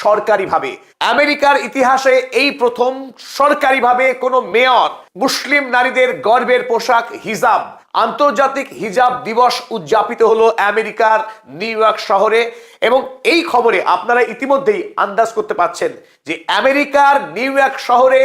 সরকারিভাবে। আমেরিকার ইতিহাসে এই প্রথম সরকারিভাবে কোনো মেয়র মুসলিম নারীদের গর্বের পোশাক হিজাব, আন্তর্জাতিক হিজাব দিবস উদযাপিত হলো আমেরিকার নিউ ইয়র্ক শহরে। এবং এই খবরে আপনারা ইতিমধ্যেই আন্দাজ করতে পারছেন যে আমেরিকার নিউ ইয়র্ক শহরে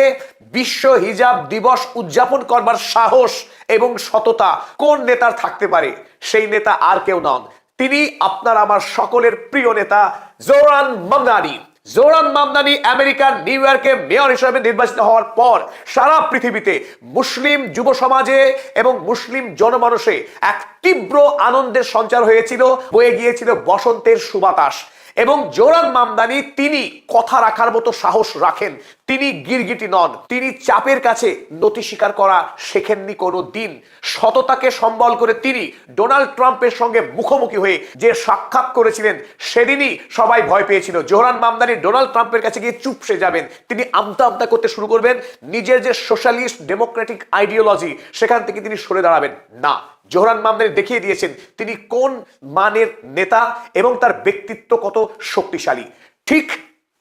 বিশ্ব হিজাব দিবস উদযাপন করবার সাহস এবং সততা কোন নেতার থাকতে পারে। সেই নেতা আর কেউ নন, তিনি আপনার আমার সকলের প্রিয় নেতা জোহরান মামদানি। জোহরান মামদানি আমেরিকার নিউ ইয়র্কে মেয়র হিসেবে নির্বাচিত হওয়ার পর সারা পৃথিবীতে মুসলিম যুব সমাজে এবং মুসলিম জনমানসে এক তীব্র আনন্দের সঞ্চার হয়েছিল, বয়ে গিয়েছিল বসন্তের সুবাতাস। এবং জোহরান মামদানি তিনি কথা রাখার মতো সাহস রাখেন, তিনি গিরগিটি নন, তিনি চাপের কাছে নতি স্বীকার করা শেখেননি কোনো দিন। সততাকে সম্বল করে তিনি ডোনাল্ড ট্রাম্পের সঙ্গে মুখোমুখি হয়ে যে সাক্ষাৎ করেছিলেন সেদিনই সবাই ভয় পেয়েছিল জোহরান মামদানি ডোনাল্ড ট্রাম্পের কাছে গিয়ে চুপসে যাবেন, তিনি আমতা আমতা করতে শুরু করবেন, নিজের যে সোশ্যালিস্ট ডেমোক্রেটিক আইডিওলজি সেখান থেকে তিনি সরে দাঁড়াবেন না। জোহরান মামদানি দেখিয়ে দিয়েছেন তিনি কোন মানের নেতা এবং তার ব্যক্তিত্ব কত শক্তিশালী। ঠিক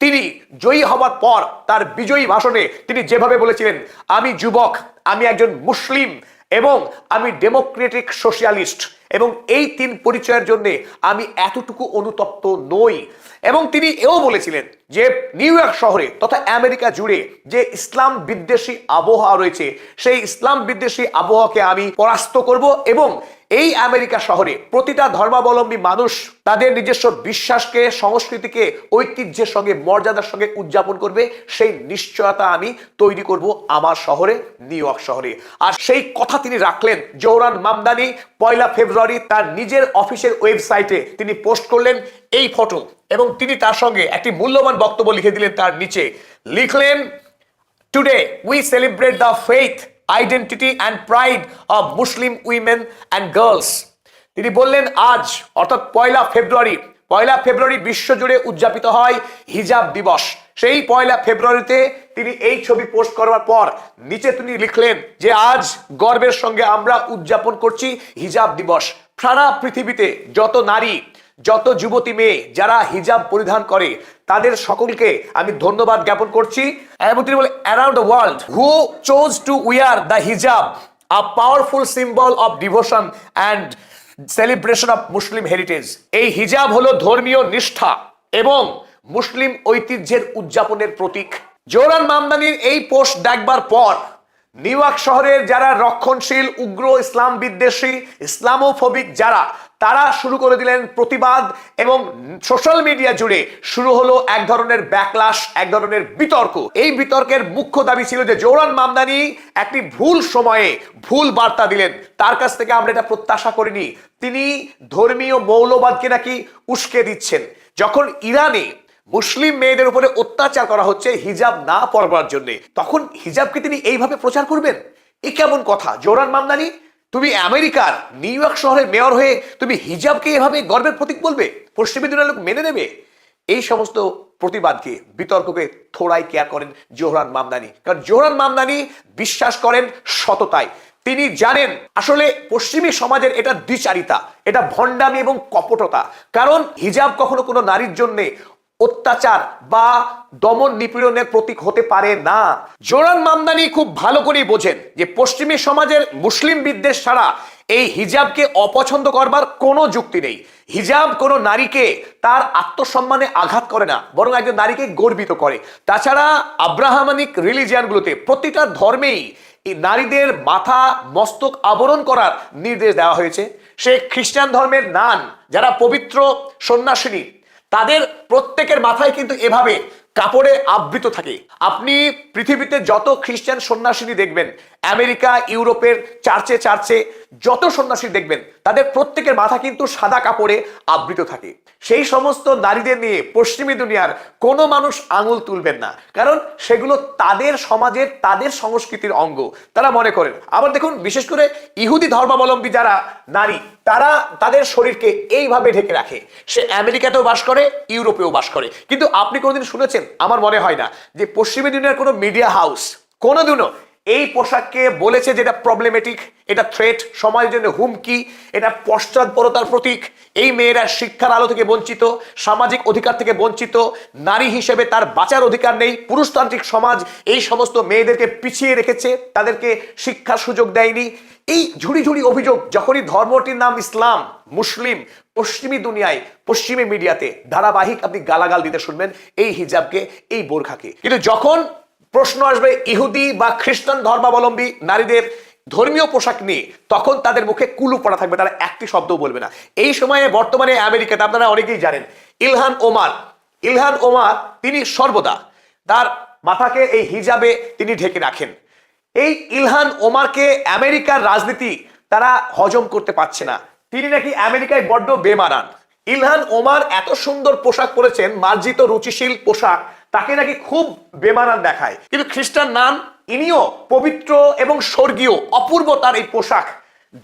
তিনি জয়ী হবার পর তার বিজয়ী ভাষণে তিনি যেভাবে বলেছিলেন, আমি যুবক, আমি একজন মুসলিম এবং আমি ডেমোক্রেটিক সোশ্যালিস্ট, এবং এই তিন পরিচয়ের জন্য আমি এতটুকু অনুতপ্ত নই। এবং তিনি এও বলেছিলেন যে নিউ ইয়র্ক শহরে তথা আমেরিকা জুড়ে যে ইসলাম বিদ্বেষী আবহাওয়া রয়েছে সেই ইসলাম বিদ্বেষী আবহাওয়াকে আমি পরাস্ত করব এবং এই আমেরিকা শহরে প্রতিটা ধর্মাবলম্বী মানুষ তাদের নিজস্ব বিশ্বাসকে, সংস্কৃতিকে ঐতিহ্যের সঙ্গে, মর্যাদার সঙ্গে উদযাপন করবে, সেই নিশ্চয়তা আমি তৈরি করব আমার শহরে, নিউ ইয়র্ক শহরে। আর সেই কথা তিনি রাখলেন। জোহরান মামদানি 1 ফেব্রুয়ারি তার নিজের অফিসের ওয়েবসাইটে তিনি পোস্ট করলেন এই ফটো, এবং তিনি তার সঙ্গে একটি মূল্যবান বক্তব্য লিখে দিলেন। তার নিচে লিখলেন, today we celebrate the faith, identity and pride of Muslim women and girls. তিনি বললেন আজ অর্থাৎ 1 ফেব্রুয়ারি বিশ্বজুড়ে উদযাপিত হয় হিজাব দিবস। সেই 1 ফেব্রুয়ারিতে তিনি এই ছবি পোস্ট করার পর নিচে তিনি লিখলেন যে আজ গর্বের সঙ্গে আমরা উদযাপন করছি হিজাব দিবস। সারা পৃথিবীতে যত নারী, যত যুবতী মেয়ে যারা হিজাব পরিধান করে তাদের সকলকে আমি ধন্যবাদ জ্ঞাপন করছি। এবং তিনি বলে, around the world who chose to wear the hijab, a powerful symbol of devotion and celebration of Muslim heritage. এই হিজাব হলো ধর্মীয় নিষ্ঠা এবং মুসলিম ঐতিহ্যের উদযাপনের প্রতীক। জোহরান মামদানির এই পোস্ট দেখবার পর নিউ ইয়র্ক শহরের যারা রক্ষণশীল, উগ্র ইসলাম বিদ্বেষী, ইসলামোফোবিক যারা, তারা শুরু করে দিলেন প্রতিবাদ, এবং সোশ্যাল মিডিয়া জুড়ে শুরু হলো এক ধরনের ব্যাকলাশ, এক ধরনের বিতর্ক। এই বিতর্কের মুখ্য দাবি ছিল যে জোহরান মামদানি একটি ভুল সময়ে ভুল বার্তা দিলেন, তার কাছ থেকে আমরা এটা প্রত্যাশা করিনি। তিনি ধর্মীয় মৌলবাদকে নাকি উস্কে দিচ্ছেন। যখন ইরানে মুসলিম মেয়েদের উপরে অত্যাচার করা হচ্ছে হিজাব না পরবার জন্য, তখন হিজাবকে তিনি এইভাবে প্রচার করবেন? এ কেমন কথা জোহরান মামদানি? তুমি আমেরিকার নিউ ইয়র্ক শহরের মেয়র হয়ে তুমি হিজাবকে এভাবে গর্বের প্রতীক বলবে? পশ্চিমী দুনিয়ার লোক মেনে নেবে? এই সমস্ত প্রতিবাদকে, বিতর্ককে থোড়াই কেয়ার করেন জোহরান মামদানি, কারণ জোহরান মামদানি বিশ্বাস করেন সততায়। তিনি জানেন আসলে পশ্চিমী সমাজের এটা দ্বিচারিতা, এটা ভণ্ডামি এবং কপটতা। কারণ হিজাব কখনো কোনো নারীর জন্য অত্যাচার বা দমন নিপীড়নের প্রতীক হতে পারে না। জোহরান মামদানি খুব ভালো করেই বোঝেন যে পশ্চিমী সমাজের মুসলিম বিদ্বেষ ছাড়া এই হিজাবকে অপছন্দ করবার কোনো যুক্তি নেই। হিজাব কোনো নারীকে তার আত্মসম্মানে আঘাত করে না, বরং একজন নারীকে গর্বিত করে। তাছাড়া আব্রাহামানিক রিলিজিয়ানগুলোতে প্রতিটা ধর্মেই এই নারীদের মাথা মস্তক আবরণ করার নির্দেশ দেওয়া হয়েছে। সে খ্রিস্টান ধর্মের নান, যারা পবিত্র সন্ন্যাসিনী, তাদের প্রত্যেকের মাথায় কিন্তু এভাবে কাপড়ে আবৃত থাকে। আপনি পৃথিবীতে যত খ্রিস্টান সন্ন্যাসিনী দেখবেন, আমেরিকা, ইউরোপের চার্চে চার্চে যত সন্ন্যাসী দেখবেন, তাদের প্রত্যেকের মাথা কিন্তু সাদা কাপড়ে আবৃত থাকে। সেই সমস্ত নারীদের নিয়ে পশ্চিমী দুনিয়ার কোনো মানুষ আঙুল তুলবেন না, কারণ সেগুলো তাদের সমাজের, তাদের সংস্কৃতির অঙ্গ তারা মনে করেন। আবার দেখুন, বিশেষ করে ইহুদি ধর্মাবলম্বী যারা নারী, তারা তাদের শরীরকে এইভাবে ঢেকে রাখে। সে আমেরিকাতেও বাস করে, ইউরোপেও বাস করে। কিন্তু আপনি কোনোদিন শুনেছেন? আমার মনে হয় না যে পশ্চিমী দুনিয়ার কোনো মিডিয়া হাউস কোনোদিনও এই পোশাককে বলেছে যেটা প্রবলেমেটিক, এটা থ্রেট, সমাজের জন্য হুমকি, এটা পশ্চাৎপরতার প্রতীক। এই মেয়েরা শিক্ষার আলো থেকে বঞ্চিত, সামাজিক অধিকার থেকে বঞ্চিত, নারী হিসেবে তার বাঁচার অধিকার নেই। পুরুষতান্ত্রিক সমাজ এই সমস্ত মেয়েদেরকে পিছিয়ে রেখেছে, তাদেরকে শিক্ষার সুযোগ দেয়নি। এই ঝুড়ি ঝুড়ি অভিযোগ যখনই ধর্মটির নাম ইসলাম, মুসলিম, পশ্চিমী দুনিয়ায়, পশ্চিমী মিডিয়াতে ধারাবাহিক আপনি গালাগাল দিতে শুনবেন এই হিজাবকে, এই বোরখাকে। কিন্তু যখন প্রশ্ন আসবে ইহুদি বা খ্রিস্টান ধর্মাবলম্বী নারীদের ধর্মীয় পোশাক নিয়ে, তখন তাদের মুখে কুলু পড়া থাকবে, তারা একটি শব্দও বলবে না। এই সময়ে বর্তমানে আমেরিকাতে আপনারা অনেকেই জানেন ইলহান ওমার তিনি সর্বদা তার মাথাকে এই হিজাবে তিনি ঢেকে রাখেন। এই ইলহান ওমারকে আমেরিকার রাজনীতি তারা হজম করতে পারছে না। তিনি নাকি আমেরিকায় বড্ড বেমানান। ইলহান ওমার এত সুন্দর পোশাক পরেছেন, মার্জিত রুচিশীল পোশাক, তাকে নাকি খুব বেমানান দেখায়। কিন্তু খ্রিস্টান নান, ইনিও পবিত্র এবং স্বর্গীয়, অপূর্ব তার এই পোশাক,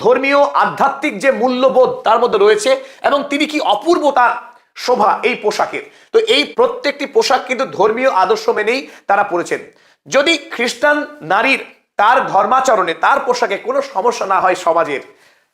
ধর্মীয় আধ্যাত্মিক যে মূল্যবোধ তার মধ্যে রয়েছে, এবং তিনি কি অপূর্ব তার শোভা এই পোশাকের। তো এই প্রত্যেকটি পোশাক কিন্তু ধর্মীয় আদর্শ মেনেই তারা পরেছেন। যদি খ্রিস্টান নারীর তার ধর্মাচরণে, তার পোশাকে কোনো সমস্যা না হয় সমাজের,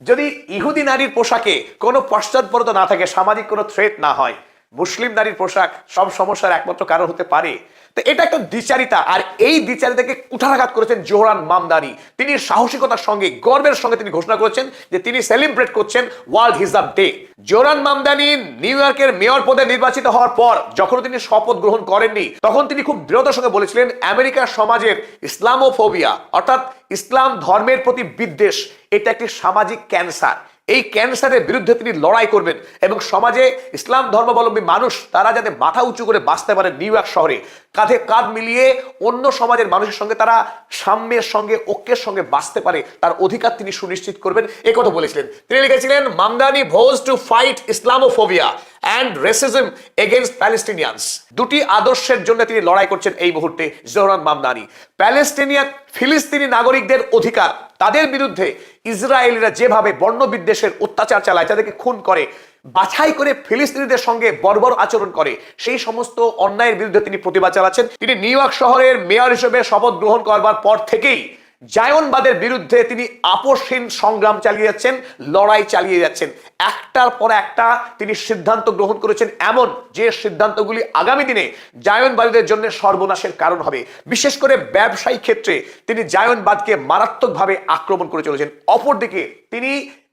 যদি ইহুদি নারীর পোশাকে কোনো পশ্চাৎপরতা না থাকে, সামাজিক কোনো থ্রেট না হয়, মুসলিম নারীর পোশাক সব সমস্যার একমাত্র কারণ হতে পারে। তো এটা একটা দ্বিচারিতা, আর এই দ্বিচারিতাকে কুঠারাঘাত করেছেন জোহরান মামদানি। তিনি সাহসিকতার সঙ্গে, গর্বের সঙ্গে তিনি ঘোষণা করেছেন যে তিনি সেলিব্রেট করছেন ওয়ার্ল্ড হিজাব ডে। জোহরান মামদানি নিউ ইয়র্কের মেয়র পদে নির্বাচিত হওয়ার পর যখন তিনি শপথ গ্রহণ করেননি, তখন তিনি খুব দৃঢ়তার সঙ্গে বলেছিলেন আমেরিকার সমাজের ইসলামোফোবিয়া, অর্থাৎ ইসলাম ধর্মের প্রতি বিদ্বেষ, এটা একটি সামাজিক ক্যান্সার। এই ক্যান্সারের বিরুদ্ধে তিনি লড়াই করবেন এবং সমাজে ইসলাম ধর্মাবলম্বী মানুষ তারা যাতে মাথা উঁচু করে বাঁচতে পারে, নিউ ইয়র্ক শহরে কাঁধে কাঁধ মিলিয়ে অন্য সমাজের মানুষের সঙ্গে তারা সাম্যের সঙ্গে, ঐক্যের সঙ্গে বাঁচতে পারে, তার অধিকার তিনি সুনিশ্চিত করবেন, এই কথা বলেছিলেন। তিনি লিখেছিলেন Mamdani vows to fight Islamophobia and racism against Palestinians. দুটি আদর্শের জন্য তিনি লড়াই করছেন এই মুহূর্তে জোহরান মামদানি। ফিলিস্তিনি নাগরিকদের অধিকার, তাদের বিরুদ্ধে ইসরায়েলিরা যেভাবে বর্ণবিদ্বেষের অত্যাচার চালায়, তাদেরকে খুন করে, বাছাই করে ফিলিস্তিনিদের সঙ্গে বর্বর আচরণ করে, সেই সমস্ত অন্যায়ের বিরুদ্ধে তিনি প্রতিবাদ চালাচ্ছেন। তিনি নিউ ইয়র্ক শহরের মেয়র হিসেবে শপথ গ্রহণ করবার পর থেকেই জায়নবাদের বিরুদ্ধে তিনি আপোষহীন সংগ্রাম চালিয়ে যাচ্ছেন, লড়াই চালিয়ে যাচ্ছেন। একটার পর একটা তিনি সিদ্ধান্ত গ্রহণ করেছেন, এমন যে সিদ্ধান্তগুলি আগামী দিনে জায়নবাদীদের জন্য সর্বনাশের কারণ হবে। বিশেষ করে ব্যবসায়িক ক্ষেত্রে তিনি জায়নবাদকে মারাত্মকভাবে আক্রমণ করে চলেছেন। অপরদিকে তিনি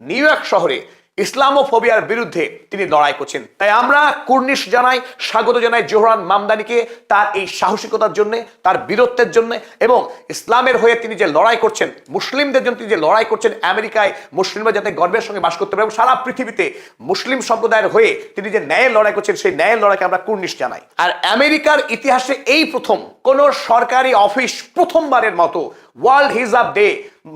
নিউ ইয়র্ক শহরে ইসলামোফোবিয়ার বিরুদ্ধে তিনি লড়াই করছেন। তাই আমরা কুর্নিশ জানাই, স্বাগত জানাই জোহরান মামদানিকে তার এই সাহসিকতার জন্য, তার বীরত্বের জন্য, এবং ইসলামের হয়ে তিনি যে লড়াই করছেন, মুসলিমদের জন্য তিনি যে লড়াই করছেন, আমেরিকায় মুসলিমরা যাতে গর্বের সঙ্গে বাস করতে পারে এবং সারা পৃথিবীতে মুসলিম সম্প্রদায়ের হয়ে তিনি যে ন্যায়ের লড়াই করছেন, সেই ন্যায়ের লড়াইকে আমরা কুর্নিশ জানাই। আর আমেরিকার ইতিহাসে এই প্রথম কোন সরকারি অফিস প্রথমবারের মতো ওয়ার্ল্ড হিজাব ডে,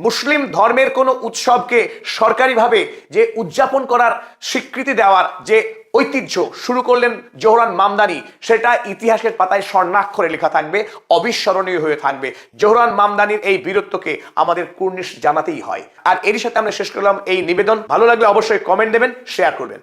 মুসলিম ধর্মের কোন উৎসবকে সরকারিভাবে যে উদযাপন করার স্বীকৃতি দেওয়ার যে ঐতিহ্য শুরু করলেন জোহরান মামদানি, সেটা ইতিহাসের পাতায় স্বর্ণাক্ষরে লেখা থাকবে, অবিস্মরণীয় হয়ে থাকবে। জোহরান মামদানির এই বীরত্বকে আমাদের কুর্নিশ জানাতেই হয়। আর এরই সাথে আমরা শেষ করলাম এই নিবেদন। ভালো লাগলে অবশ্যই কমেন্ট দেবেন, শেয়ার করবেন।